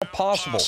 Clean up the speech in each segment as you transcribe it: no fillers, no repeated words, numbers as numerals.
possible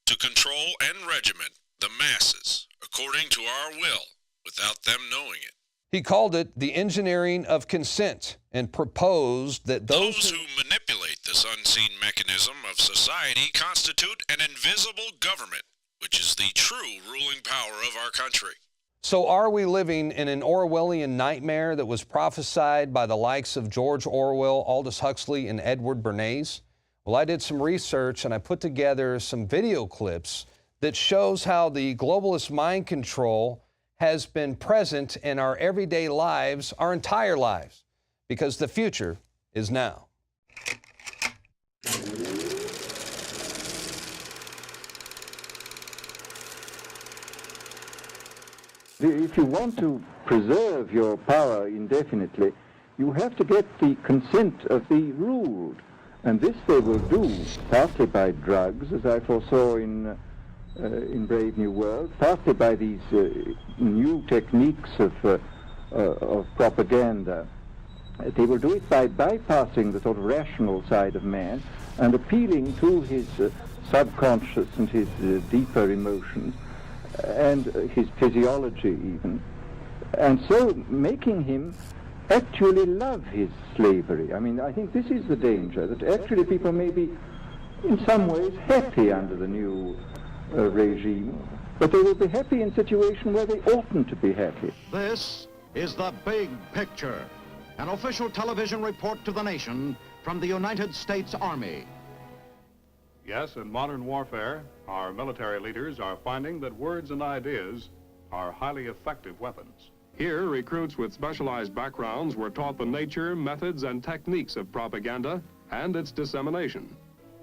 to control and regiment the masses according to our will without them knowing it. He called it the engineering of consent and proposed that those who manipulate this unseen mechanism of society constitute an invisible government, which is the true ruling power of our country. So are we living in an Orwellian nightmare that was prophesied by the likes of George Orwell, Aldous Huxley, and Edward Bernays? Well, I did some research and I put together some video clips that shows how the globalist mind control has been present in our everyday lives, our entire lives, because the future is now. If you want to preserve your power indefinitely, you have to get the consent of the ruled. And this they will do, partly by drugs, as I foresaw in Brave New World, partly by these new techniques of propaganda. They will do it by bypassing the sort of rational side of man and appealing to his subconscious and his deeper emotions and his physiology even, and so making him actually love his slavery. I mean, I think this is the danger, that actually people may be in some ways happy under the new regime, but they will be happy in situations where they oughtn't to be happy. This is the big picture, an official television report to the nation from the United States Army. Yes, in modern warfare, our military leaders are finding that words and ideas are highly effective weapons. Here, recruits with specialized backgrounds were taught the nature, methods, and techniques of propaganda and its dissemination.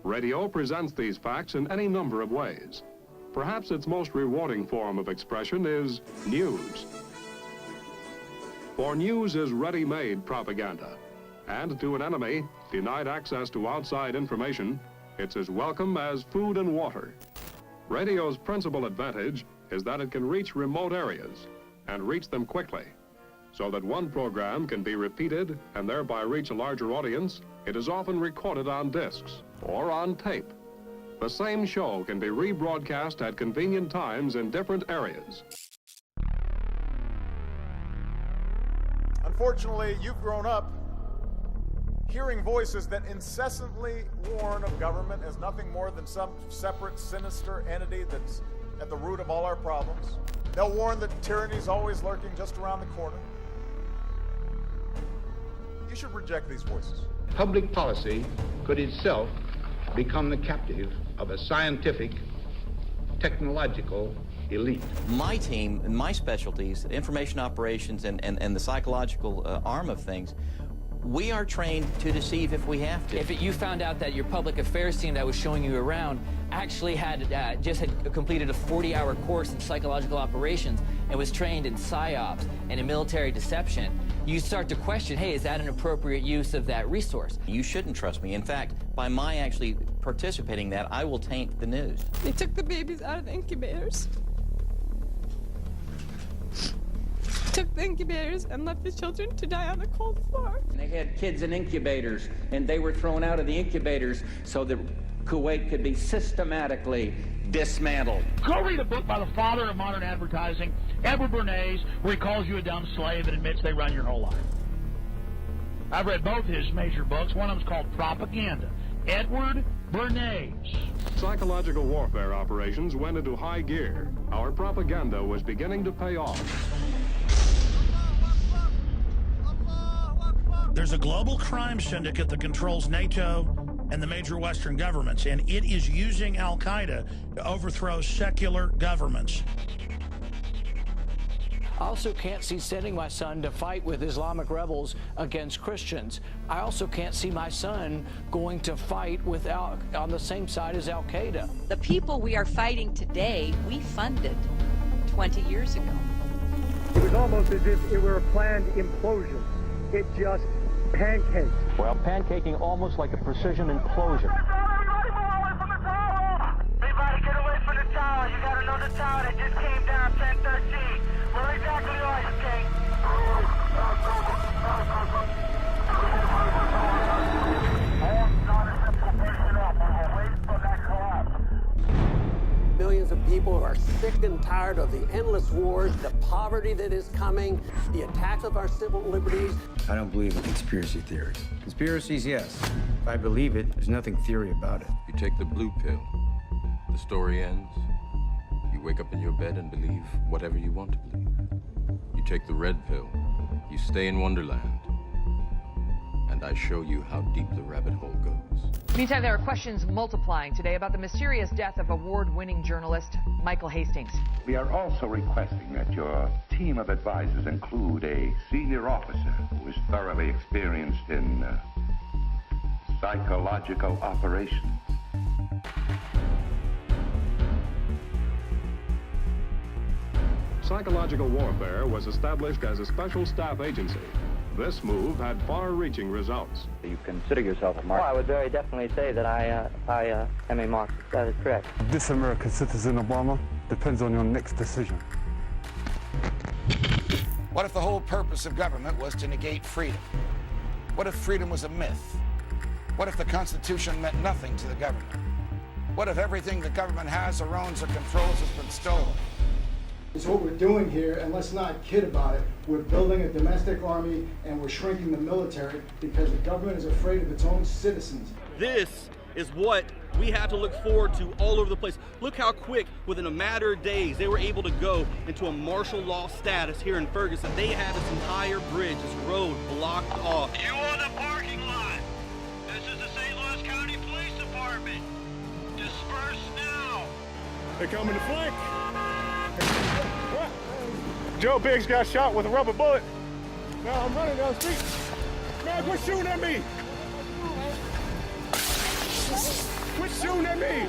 Radio presents these facts in any number of ways. Perhaps its most rewarding form of expression is news. For news is ready-made propaganda, and to an enemy denied access to outside information, it's as welcome as food and water. Radio's principal advantage is that it can reach remote areas and reach them quickly. So that one program can be repeated and thereby reach a larger audience, it is often recorded on discs or on tape. The same show can be rebroadcast at convenient times in different areas. Unfortunately, you've grown up hearing voices that incessantly warn of government as nothing more than some separate, sinister entity that's at the root of all our problems. They'll warn that tyranny is always lurking just around the corner. You should reject these voices. Public policy could itself become the captive of a scientific, technological elite. My team and my specialties, information operations and the psychological arm of things, we are trained to deceive if we have to. If you found out that your public affairs team that was showing you around actually had just completed a 40-hour course in psychological operations and was trained in psyops and in military deception, you start to question, hey, is that an appropriate use of that resource? You shouldn't trust me. In fact, by my actually participating in that, I will taint the news. They took the babies out of the incubators. Took the incubators and left the children to die on the cold floor. They had kids in incubators, and they were thrown out of the incubators so that Kuwait could be systematically dismantled. Go read a book by the father of modern advertising, Edward Bernays, where he calls you a dumb slave and admits they run your whole life. I've read both his major books. One of them's called Propaganda. Edward Bernays. Psychological warfare operations went into high gear. Our propaganda was beginning to pay off. There's a global crime syndicate that controls NATO and the major Western governments, and it is using Al-Qaeda to overthrow secular governments. I also can't see sending my son to fight with Islamic rebels against Christians. I also can't see my son going to fight on the same side as Al-Qaeda. The people we are fighting today, we funded 20 years ago. It was almost as if it were a planned implosion. It just pancaked. Well, pancaking almost like a precision implosion. Everybody get away from the tower. You gotta know the tower that just came down 1013. Where exactly are you, King? I am not a simple person up. I'm waiting for that collapse. people who are sick and tired of the endless wars, the poverty that is coming, the attacks of our civil liberties. I don't believe in conspiracy theories. Conspiracies, yes. If I believe it, there's nothing theory about it. You take the blue pill, the story ends. You wake up in your bed and believe whatever you want to believe. You take the red pill, you stay in Wonderland, and I show you how deep the rabbit hole goes. Meantime, there are questions multiplying today about the mysterious death of award-winning journalist Michael Hastings. We are also requesting that your team of advisors include a senior officer who is thoroughly experienced in psychological operations. Psychological warfare was established as a special staff agency. This move had far-reaching results. You consider yourself a Marxist? Oh, I would very definitely say that I am a Marxist. That is correct. This American citizen, Obama, depends on your next decision. What if the whole purpose of government was to negate freedom? What if freedom was a myth? What if the Constitution meant nothing to the government? What if everything the government has or owns or controls has been stolen? It's what we're doing here, and let's not kid about it. We're building a domestic army, and we're shrinking the military because the government is afraid of its own citizens. This is what we have to look forward to all over the place. Look how quick, within a matter of days, they were able to go into a martial law status here in Ferguson. They had this entire bridge, this road blocked off. You on the parking lot. This is the St. Louis County Police Department. Disperse now. They're coming to flank. Joe Biggs got shot with a rubber bullet. Now I'm running down the street. Man, quit shooting at me! Quit shooting at me!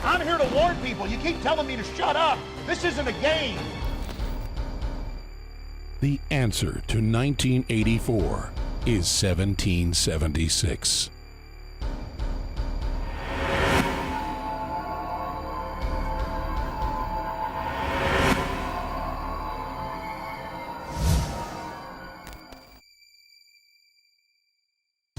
I'm here to warn people. You keep telling me to shut up. This isn't a game. The answer to 1984 is 1776.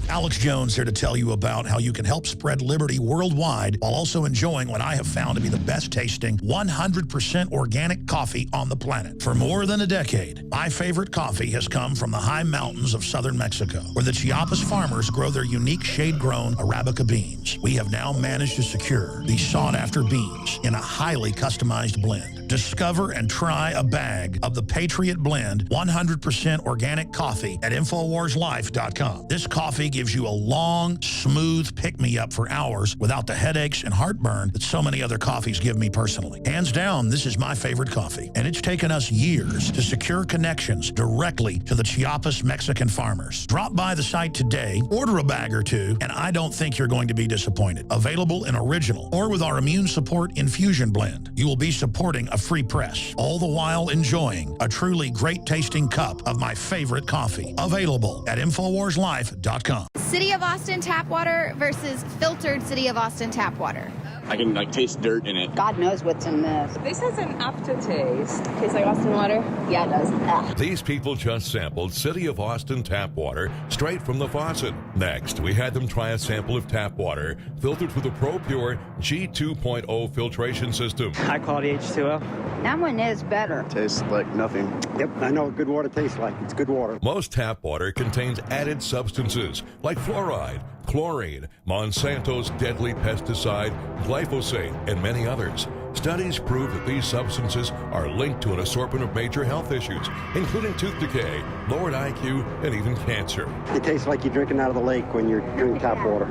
Alex Jones here to tell you about how you can help spread liberty worldwide while also enjoying what I have found to be the best tasting 100% organic coffee on the planet. For more than a decade, my favorite coffee has come from the high mountains of southern Mexico, where the Chiapas farmers grow their unique shade-grown Arabica beans. We have now managed to secure these sought-after beans in a highly customized blend. Discover and try a bag of the Patriot Blend 100% organic coffee at InfoWarsLife.com. This coffee gives you a long, smooth pick-me-up for hours without the headaches and heartburn that so many other coffees give me personally. Hands down, this is my favorite coffee, and it's taken us years to secure connections directly to the Chiapas Mexican farmers. Drop by the site today, order a bag or two, and I don't think you're going to be disappointed. Available in original or with our Immune Support Infusion Blend. You will be supporting a free press, all the while enjoying a truly great-tasting cup of my favorite coffee. Available at InfoWarsLife.com. City of Austin tap water versus filtered City of Austin tap water. I can taste dirt in it. God knows what's in this. This has an aftertaste. Tastes like Austin water? Yeah, it does. Ugh. These people just sampled City of Austin tap water straight from the faucet. Next, we had them try a sample of tap water filtered with a ProPure G2.0 filtration system. High quality H2O. That one is better. Tastes like nothing. Yep, I know what good water tastes like. It's good water. Most tap water contains added substances like fluoride, chlorine, Monsanto's deadly pesticide, glyphosate, and many others. Studies prove that these substances are linked to an assortment of major health issues, including tooth decay, lowered IQ, and even cancer. It tastes like you're drinking out of the lake when you're drinking tap water.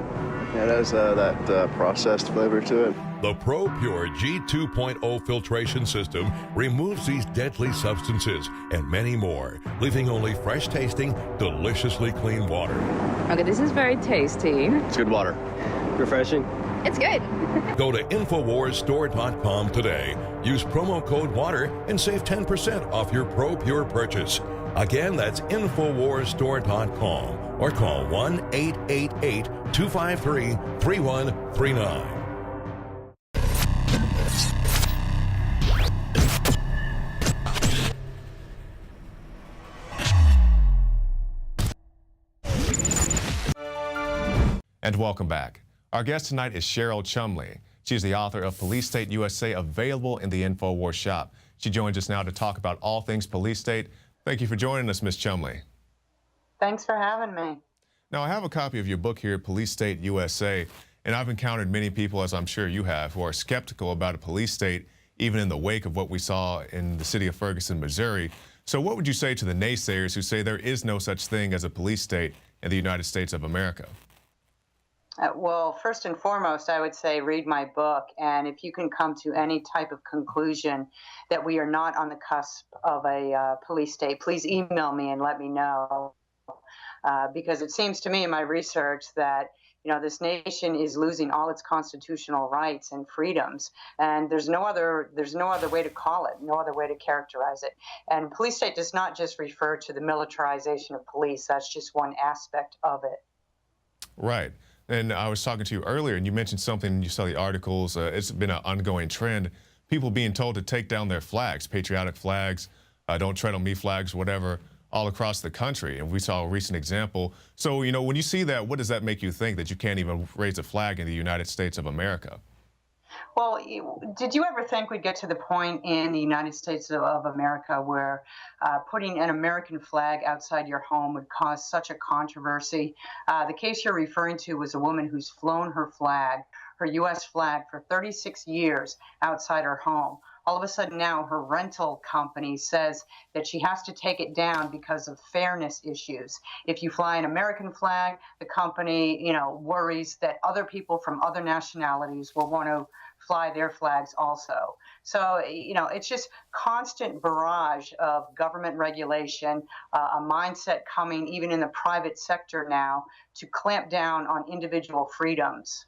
Yeah, it has that processed flavor to it. The ProPure G2.0 filtration system removes these deadly substances and many more, leaving only fresh-tasting, deliciously clean water. Okay, this is very tasty. It's good water. Refreshing. It's good. Go to InfoWarsStore.com today. Use promo code WATER and save 10% off your ProPure purchase. Again, that's InfoWarsStore.com or call 1-888-253-3139. And welcome back. Our guest tonight is Cheryl Chumley. She's the author of Police State USA, available in the InfoWars shop. She joins us now to talk about all things Police State. Thank you for joining us, Ms. Chumley. Thanks for having me. Now, I have a copy of your book here, Police State USA, and I've encountered many people, as I'm sure you have, who are skeptical about a police state, even in the wake of what we saw in the city of Ferguson, Missouri. So what would you say to the naysayers who say there is no such thing as a police state in the United States of America? Well, first and foremost, I would say read my book, and if you can come to any type of conclusion that we are not on the cusp of a police state, please email me and let me know, because it seems to me in my research that this nation is losing all its constitutional rights and freedoms, and there's no other way to call it, no other way to characterize it. And police state does not just refer to the militarization of police. That's just one aspect of it. Right. And I was talking to you earlier, and you mentioned something, you saw the articles, it's been an ongoing trend, people being told to take down their flags, patriotic flags, don't tread on me flags, whatever, all across the country. And we saw a recent example. So, when you see that, what does that make you think, that you can't even raise a flag in the United States of America? Well, did you ever think we'd get to the point in the United States of America where putting an American flag outside your home would cause such a controversy? The case you're referring to was a woman who's flown her flag, her U.S. flag, for 36 years outside her home. All of a sudden now her rental company says that she has to take it down because of fairness issues. If you fly an American flag, the company, worries that other people from other nationalities will want to fly their flags also. So, it's just constant barrage of government regulation, a mindset coming even in the private sector now to clamp down on individual freedoms.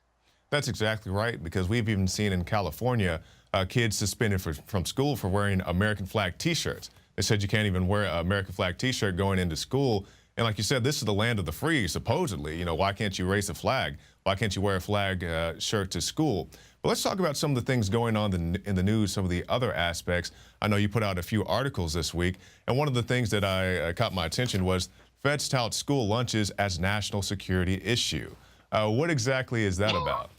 That's exactly right, because we've even seen in California kids suspended from school for wearing American flag T-shirts. They said you can't even wear an American flag T-shirt going into school. And like you said, this is the land of the free, supposedly. Why can't you raise a flag? Why can't you wear a flag shirt to school? But let's talk about some of the things going on in the news, some of the other aspects. I know you put out a few articles this week, and one of the things that I caught my attention was feds tout school lunches as national security issue. What exactly is that about?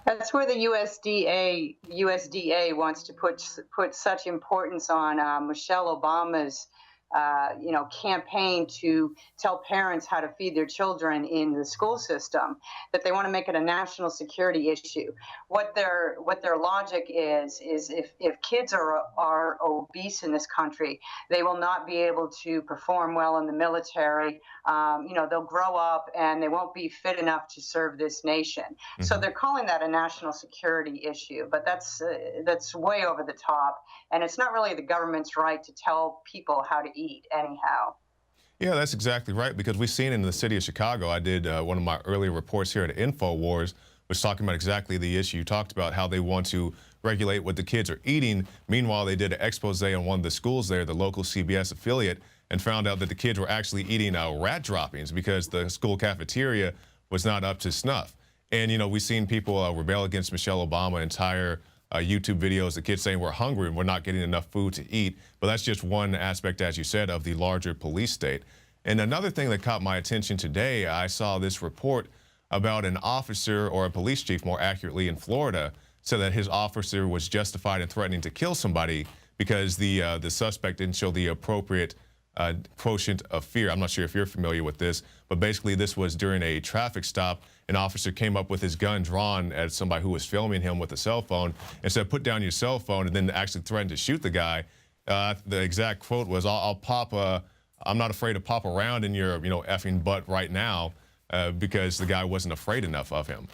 That's where the USDA wants to put such importance on Michelle Obama's campaign to tell parents how to feed their children in the school system, that they want to make it a national security issue. What their logic is if kids are obese in this country, they will not be able to perform well in the military. They'll grow up and they won't be fit enough to serve this nation. Mm-hmm. So they're calling that a national security issue, but that's way over the top, and it's not really the government's right to tell people how to eat anyhow. Yeah, that's exactly right, because we've seen in the city of Chicago, I did one of my earlier reports here at InfoWars, was talking about exactly the issue you talked about, how they want to regulate what the kids are eating. Meanwhile, they did an expose on one of the schools there, the local CBS affiliate, and found out that the kids were actually eating rat droppings because the school cafeteria was not up to snuff. And, we've seen people rebel against Michelle Obama, entire YouTube videos, the kids saying we're hungry and we're not getting enough food to eat. But that's just one aspect, as you said, of the larger police state. And another thing that caught my attention today, I saw this report about an officer, or a police chief more accurately, in Florida, said that his officer was justified in threatening to kill somebody because the suspect didn't show the appropriate quotient of fear. I'm not sure if you're familiar with this, but basically this was during a traffic stop. An officer came up with his gun drawn at somebody who was filming him with a cell phone and said, "Put down your cell phone," and then actually threatened to shoot the guy. The exact quote was, I'm not afraid to pop around in your, effing butt right now," because the guy wasn't afraid enough of him.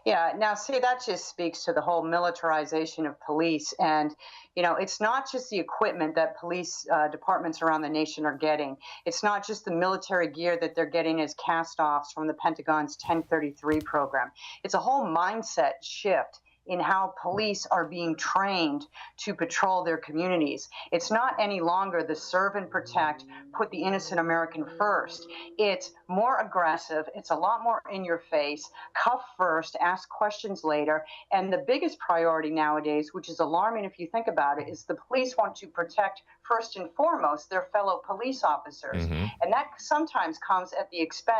Yeah, now see, that just speaks to the whole militarization of police. And, it's not just the equipment that police departments around the nation are getting. It's not just the military gear that they're getting as cast-offs from the Pentagon's 1033 program. It's a whole mindset shift in how police are being trained to patrol their communities. It's not any longer the serve and protect, put the innocent American first. It's more aggressive. It's a lot more in your face. Cuff first, ask questions later. And the biggest priority nowadays, which is alarming if you think about it, is the police want to protect first and foremost their fellow police officers. Mm-hmm. And that sometimes comes at the expense